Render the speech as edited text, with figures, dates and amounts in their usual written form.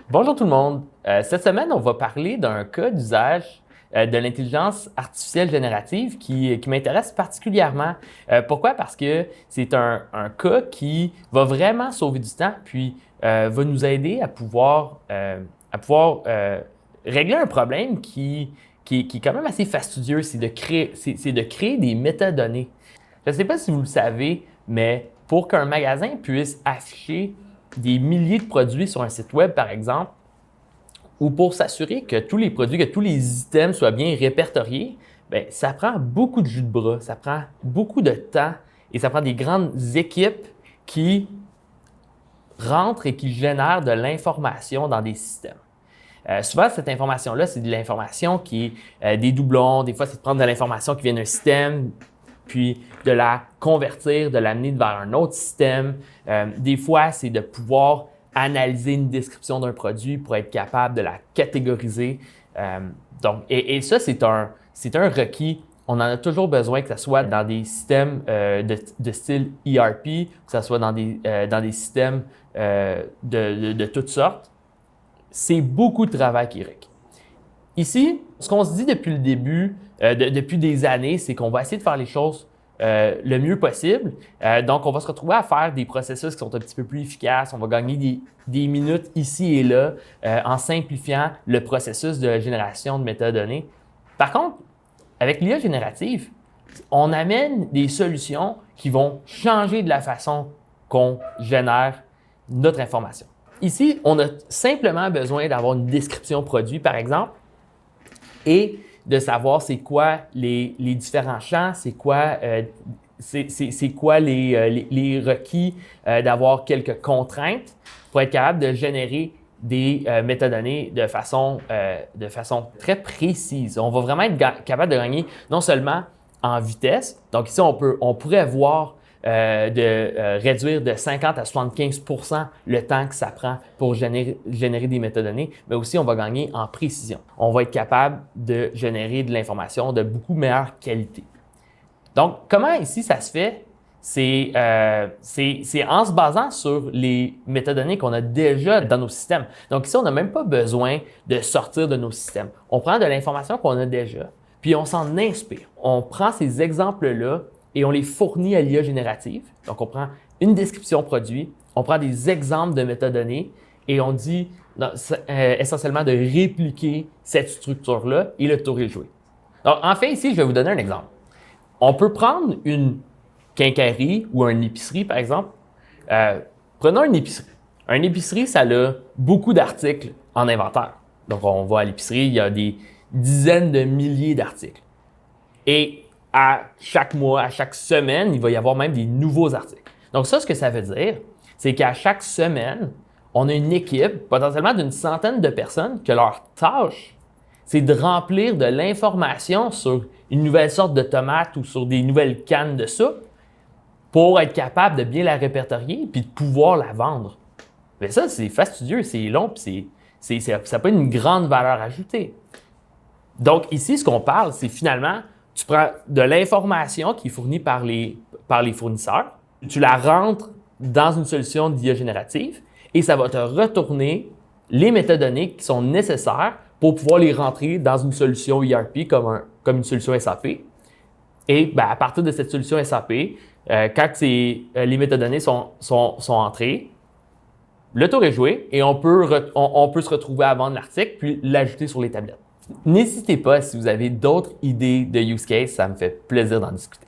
Bonjour tout le monde. Cette semaine, on va parler d'un cas d'usage de l'intelligence artificielle générative qui m'intéresse particulièrement. Pourquoi? Parce que c'est un cas qui va vraiment sauver du temps, puis va nous aider à pouvoir régler un problème qui est quand même assez fastidieux, c'est de créer des métadonnées. Je ne sais pas si vous le savez, mais pour qu'un magasin puisse afficher des milliers de produits sur un site web, par exemple, ou pour s'assurer que tous les produits, que tous les items soient bien répertoriés, bien, ça prend beaucoup de jus de bras, ça prend beaucoup de temps et ça prend des grandes équipes qui rentrent et qui génèrent de l'information dans des systèmes. Souvent, cette information-là, c'est de l'information qui est des doublons. Des fois, c'est de prendre de l'information qui vient d'un système, puis de la convertir, de l'amener vers un autre système. Des fois, c'est de pouvoir analyser une description d'un produit pour être capable de la catégoriser. Et ça, c'est un requis. On en a toujours besoin, que ce soit dans des systèmes de style ERP, que ce soit dans des systèmes de toutes sortes. C'est beaucoup de travail qui est requis. Ici, ce qu'on se dit depuis le début, depuis des années, c'est qu'on va essayer de faire les choses le mieux possible. Donc, on va se retrouver à faire des processus qui sont un petit peu plus efficaces. On va gagner des minutes ici et là en simplifiant le processus de génération de métadonnées. Par contre, avec l'IA générative, on amène des solutions qui vont changer de la façon qu'on génère notre information. Ici, on a simplement besoin d'avoir une description produit, par exemple, et de savoir c'est quoi les différents champs, c'est quoi les requis, d'avoir quelques contraintes pour être capable de générer des métadonnées de façon très précise. On va vraiment être capable de gagner non seulement en vitesse, donc ici on pourrait voir réduire de 50 à 75% le temps que ça prend pour générer des métadonnées, mais aussi on va gagner en précision. On va être capable de générer de l'information de beaucoup meilleure qualité. Donc, comment ici ça se fait? C'est en se basant sur les métadonnées qu'on a déjà dans nos systèmes. Donc ici, on n'a même pas besoin de sortir de nos systèmes. On prend de l'information qu'on a déjà, puis on s'en inspire. On prend ces exemples-là et on les fournit à l'IA générative. Donc, on prend une description produit, on prend des exemples de métadonnées et on dit essentiellement de répliquer cette structure-là et le tour est joué. Donc, en fait, ici, je vais vous donner un exemple. On peut prendre une quincaillerie ou une épicerie, par exemple. Prenons une épicerie. Une épicerie, ça a beaucoup d'articles en inventaire. Donc, on va à l'épicerie, il y a des dizaines de milliers d'articles. Et à chaque mois, à chaque semaine, il va y avoir même des nouveaux articles. Donc ça, ce que ça veut dire, c'est qu'à chaque semaine, on a une équipe, potentiellement d'une centaine de personnes, que leur tâche, c'est de remplir de l'information sur une nouvelle sorte de tomate ou sur des nouvelles cannes de soupe pour être capable de bien la répertorier puis de pouvoir la vendre. Mais ça, c'est fastidieux, c'est long, puis ça n'a pas une grande valeur ajoutée. Donc ici, ce qu'on parle, c'est finalement, tu prends de l'information qui est fournie par les fournisseurs, tu la rentres dans une solution d'IA générative et ça va te retourner les métadonnées qui sont nécessaires pour pouvoir les rentrer dans une solution ERP comme une solution SAP. Et à partir de cette solution SAP, quand les métadonnées sont entrées, le tour est joué et on peut se retrouver à vendre l'article puis l'ajouter sur les tablettes. N'hésitez pas si vous avez d'autres idées de use case, ça me fait plaisir d'en discuter.